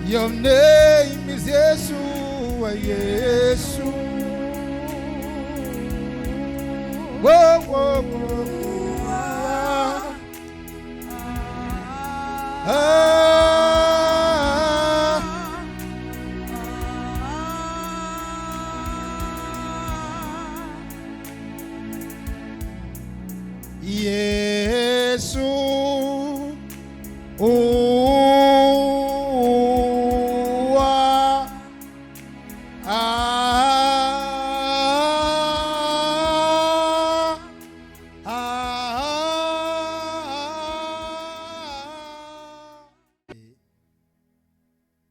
Your name is Yeshua, Yeshua. Whoa, whoa, whoa,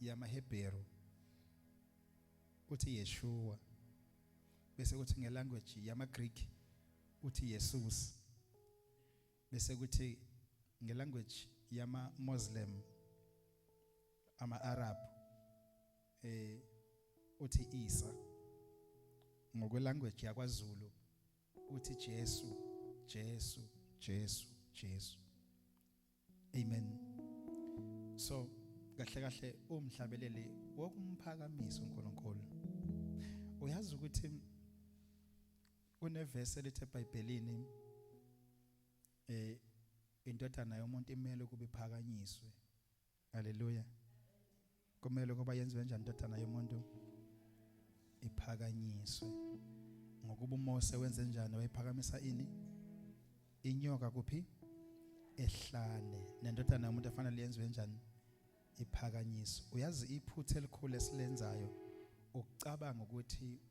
yamaHebheru uthi Yeshua, bese kuthi ngelanguage yamaGreek uthi Jesus, bese kuthi ngelanguage yamaMuslim ama-Arab uthi Isa, ngokwelanguage yakwaZulu uthi Jesu, Jesu, Jesu, Jesu. Amen. So kahle kahle umhlabeleli wokumphakamisa uNkulunkulu. Uyazi ukuthi kunevesi elithi eBhayibhelini indodana yomuntu imele kube iphakanyiswe. Haleluya. Kumele kuba yenziwe njani indodana yomuntu iphakanyiswe? Ngokuba uMose wenze njani, wayiphakamisa ini? Inyoka kuphi? Ehlane. Nendodana yomuntu efanele yenziwe njani? Iphakanyiswe. Uyazi iphutha elikhulu esilenzayo ukucabanga ukuthi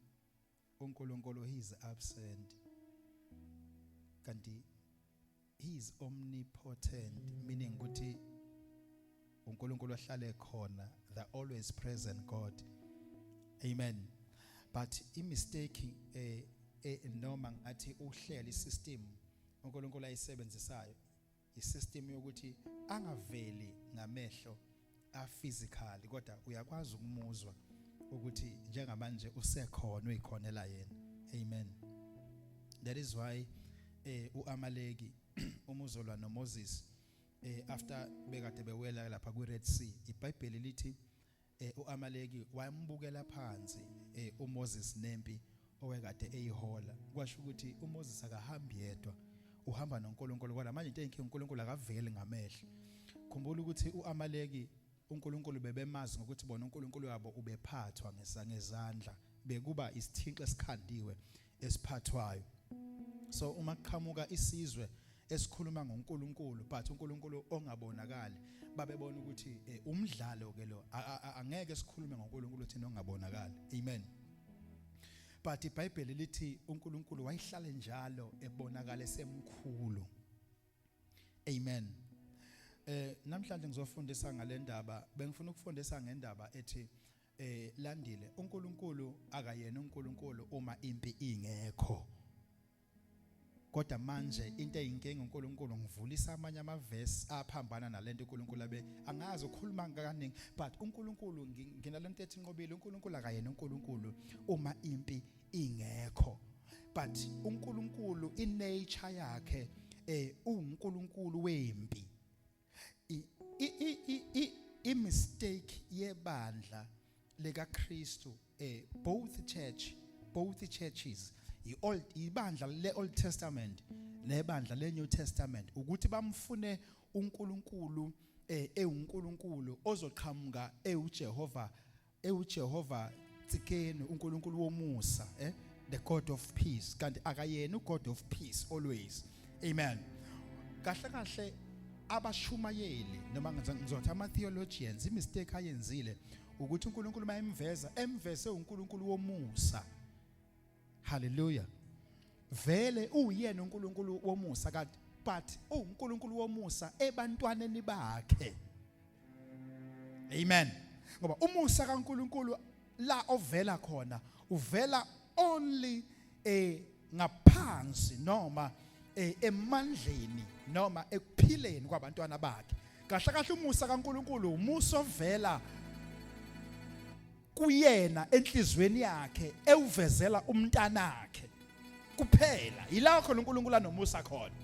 uNkulunkulu he is absent, kanti he is omnipotent, meaning ukuthi uNkulunkulu ohlale khona, the always present God. Amen. But imistake noma ngathi uhlelo isystem uNkulunkulu ayisebenzisayo isystem yokuthi angaveli ngamehlo aphysically, kodwa uyakwazi ukumuzwa ukuthi njengamanje usekhona uyikhonela yena. Amen. That is why uAmaleki umuzolwa noMoses after bekade bewela lapha kuRed Sea, iBhayibheli lithi uAmaleki wayembukela phansi uMoses nempi owekade eyihola. Kwasho ukuthi uMoses akahambi yedwa, uhamba noNkulunkulu. Kodwa manje into eyinkinga, uNkulunkulu akaveli ngamehlo. Khumbula ukuthi uAmaleki uNkulunkulu bebemazi ngokuthi bona uNkulunkulu wabo ubephathwa ngezandla, bekuba isithinqo esikhandiwe esiphathwayo. So uma qhamuka isizwe esikhuluma ngoNkulunkulu but uNkulunkulu ongabonakali, babebona ukuthi umdlalo ke lo, angeke sikhulume ngoNkulunkulu thina ongabonakali. Amen. But iBhayibheli lithi uNkulunkulu wayihlala njalo ebonakala esemkhulu. Amen. Namhlanje ngizofundisa ngale ndaba, bengifuna ukufundisa ngendaba ethi landile uNkulunkulu akayena uNkulunkulu uma impi ingekho. Kodwa manje into eyinkinga uNkulunkulu ngivulisa amanye amavesi aphambana nalento uNkulunkulu abe angazi ukukhuluma kaningi, but uNkulunkulu nginalento ethi inqobile, uNkulunkulu akayena uNkulunkulu uma impi ingekho. But uNkulunkulu inature yakhe uNkulunkulu wempi. I-mistake yebandla leka Kristu both churches ibandla le-Old Testament nebandla le-New Testament ukuthi bamfune uNkulunkulu uNkulunkulu ozoqhamuka ewuJehova tsikeni, uNkulunkulu womusa, the God of peace, kanti akayena uGod of peace always. Amen. Kahle kahle abashumayeli noma ngizothi ama-theologians imistake ayenzile ukuthi uNkulunkulu emveze uNkulunkulu womusa. Hallelujah. Vele uyena uNkulunkulu womusa, kanti but uNkulunkulu womusa ebantwaneni bakhe. Amen. Ngoba umusa kaNkulunkulu la ovela khona uvela only ngaphansi noma emandleni noma ekuphileni kwabantwana bakhe. Kahle kahle umusa kaNkulunkulu umusa ovela kuyena enhlizweni yakhe ewuvezela umntanakhe kuphela. Yilakho uNkulunkulu anomusa khona.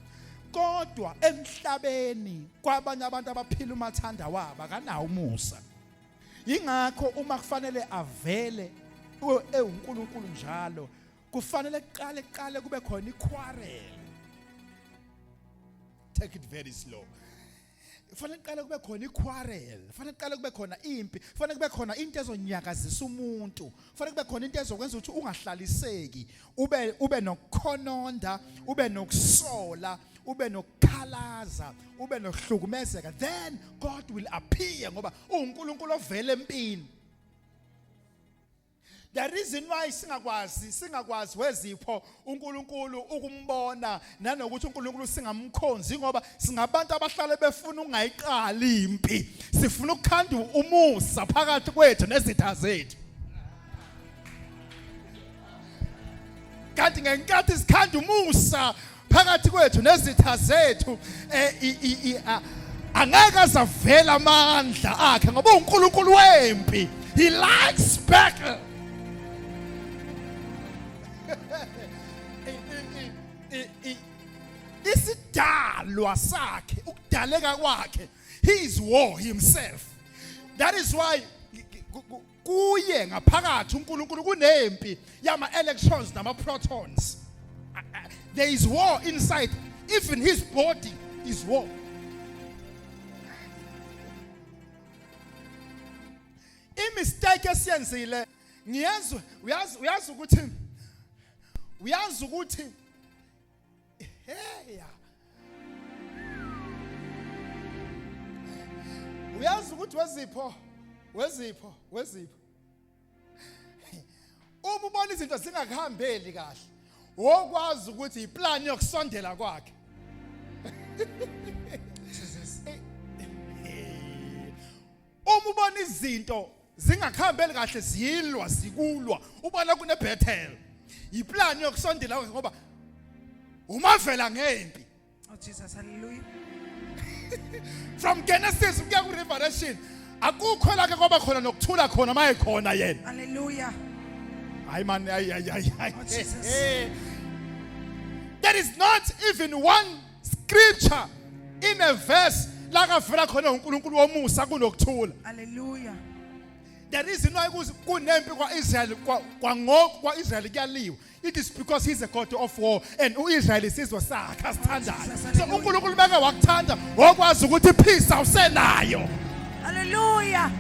Kodwa emhlabeni kwabanye abantu abaphila umathanda wabo akanawo umusa. Ingakho uma kufanele avele uNkulunkulu njalo kufanele qale kube khona iquarrel. Take it very slow. Kufanele qale kube khona iquarrel, kufanele qale kube khona impi, kufanele kube khona into ezonyakazisa umuntu, kufanele kube khona into ezokwenza ukuthi ungahlaliseki, ube nokukhononda, ube nokusola, ube nokukhalaza, ube nokuhlukumezeka. Then God will appear ngoba uNkulunkulu ovela empini. The reason why singakwazi wezipho uNkulunkulu ukumbona nanokuthi uNkulunkulu singamkhonzi ngoba singabantu abahlale befuna ungayiqali impi, sifuna ukukhanda umusa phakathi kwethu nezitha zethu. Kanti ngenkathi sikhanda umusa phakathi kwethu nezitha zethu angeke azavela amandla akhe ngoba uNkulunkulu wempi. He likes battle. Isidalwa sakhe ukudaleka kwakhe, he is war himself. That is why kuye ngaphakathi uNkulunkulu kunempi yama electrons nama protons. There is war inside. Even his body is war. Imistake esiyenzile ngiyazi uyazi ukuthi hey uyazi ukuthi wezipho uma ubona izinto zingakuhambeli kahle wokwazi ukuthi iplan yokusondela kwakhe. Uma ubona izinto zingakuhambeli kahle zikulwa ubona kune Bethel, iplan yokusondela kwakhe ngoba umavela ngempi. Oh Jesus, hallelujah. From Genesis kuya ku Revelation akukho la ke ngoba khona nokuthula khona maye khona yena. Hallelujah. Hayi man, Oh Jesus. There is not even one scripture in a verse la kavela khona uNkulunkulu womusa kunokuthula. Hallelujah. The reason why kunempi kwaIsrael kwaIsrael kuyaliwa, it is because he's a God of war and uIsrael isizwe sakhe asithandayo. So uNkulunkulu beke wakuthanda wakwazi ukuthi peace awusenayo. Hallelujah.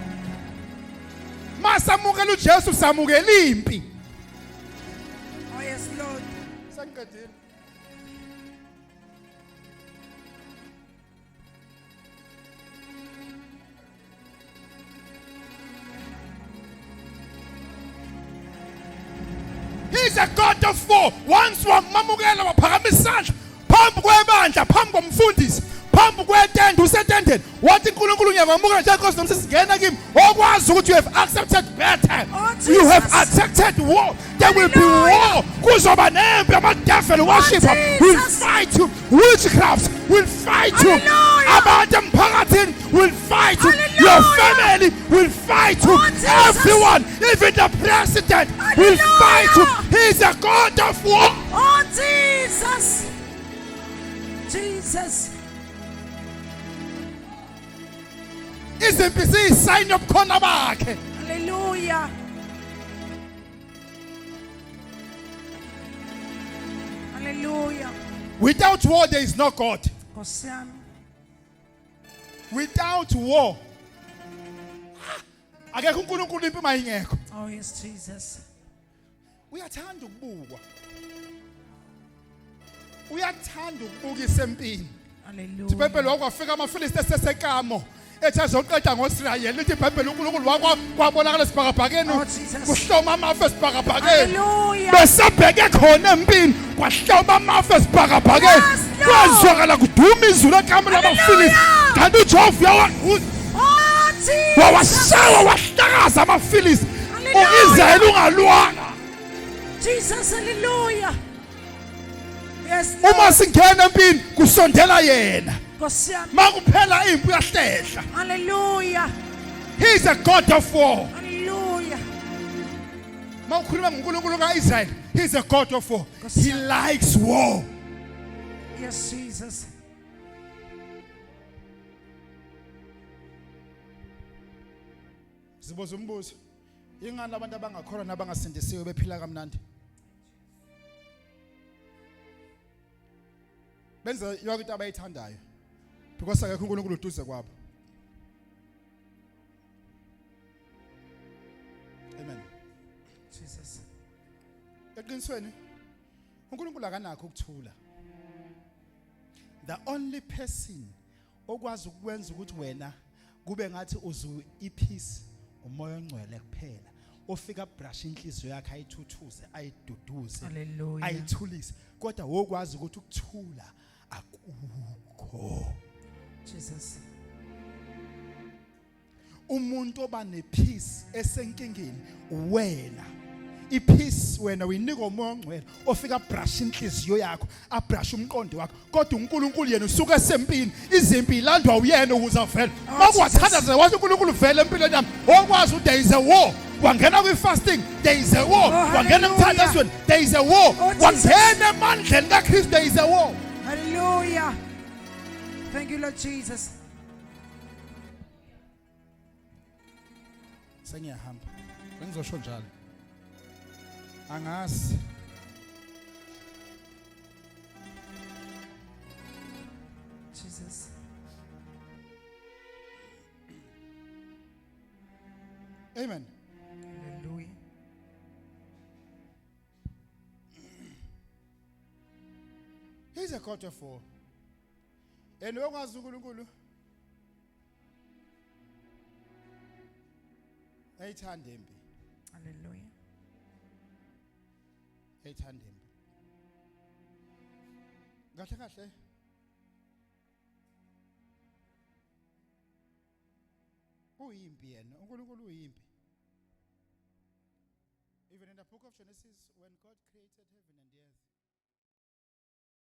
Masamukela uJesu samukela impi. Oh yes Lord. Sangiqedile. He's a God of war. Once wamamukela waphakama isandla phambi kwebandla, phambi komfundisi, phambi kwetende usetendeni. Wathi uNkulunkulu ngiyamamukela nje Nkosi nomsisi ngena kimi. Okwazi ukuthi you have accepted battle. You have accepted war. There will be war. Kuzoba nempi ama-devil worshiper will fight you. Witchcraft will fight you. Abantu emphakathini will fight you. Your family will fight you. Everyone, even the president will fight you. He is a God of war. Oh Jesus. Jesus. Izimpi ziyisayini yobukhona bakhe. Hallelujah. Hallelujah. Without war there is no God. Nkosi yami. Without war akekho uNkulunkulu impi mayingekho. Oh yes Jesus. Uyathanda ukubukwa. Uyathanda ukubukisa empini. Hallelujah. iBhayibheli wakwafika amaFilisti esesekamo ethi azoqeda ngoIsrayeli. Lithi iBhayibheli uNkulunkulu kwabonakala esibhakabhakeni kuhloma amafu esibhakabhakeni. Hallelujah. Besabheke khona empini kwahloma amafu esibhakabhakeni. Kwazwakala kuduma izulu ekameni lamaFilisti. Kanti uJehova Oh Jesus. wawashawa wahlakaza amaFilisti. uIsrayeli ungalwanga. Jesus, hallelujah. Yes Lord. Uma singena empini kusondela yena. Nkosi yami. Makuphela impi uyahlehla. Hallelujah. He is a God of war. Hallelujah. Mawukhuluma ngoNkulunkulu kaIsrael, he's a God of war. He likes war. Yes, Jesus. Sibuza umbuzo. Ingani abantu abangakholwa nabangasindisiwe bephila kamnandi? Benza yonke into abayithandayo because akekho uNkulunkulu uduze kwabo. Amen. Jesus. Eqinisweni uNkulunkulu akanakho ukuthula. The only person okwazi ukwenza ukuthi wena kube ngathi uzu ipeace umoya ongcwele kuphela ofika brush inhliziyo yakhe ayithuthuze ayiduduze Hallelujah. ayithulise kodwa wokwazi ukuthi ukuthula akukho. Jesus. Umuntu oba nepeace esenkingeni wena ipeace wena uyinika umoya ongcwele ofika brush inhliziyo yakho abrush umqondo wakho kodwa uNkulunkulu yena usuka esempini izimpi ilandwa uyena ukuze avele makuwathandaze wathi uNkulunkulu vele empilweni yami okwazi there is a war wangena kwi-fasting there is a war wangena emthandazweni there is a war wangena emandleni kaKristu there is a war. Hallelujah. Thank you, Lord Jesus. Sengiyahamba bengizosho njalo angazi Jesus. amen. Hallelujah. He's a God of war. And okwazi uNkulunkulu ayithanda impi. Hallelujah. Ayithanda impi. Kahle kahle uyimpi yena uNkulunkulu uyimpi. Even in the book of Genesis when God created heaven and the earth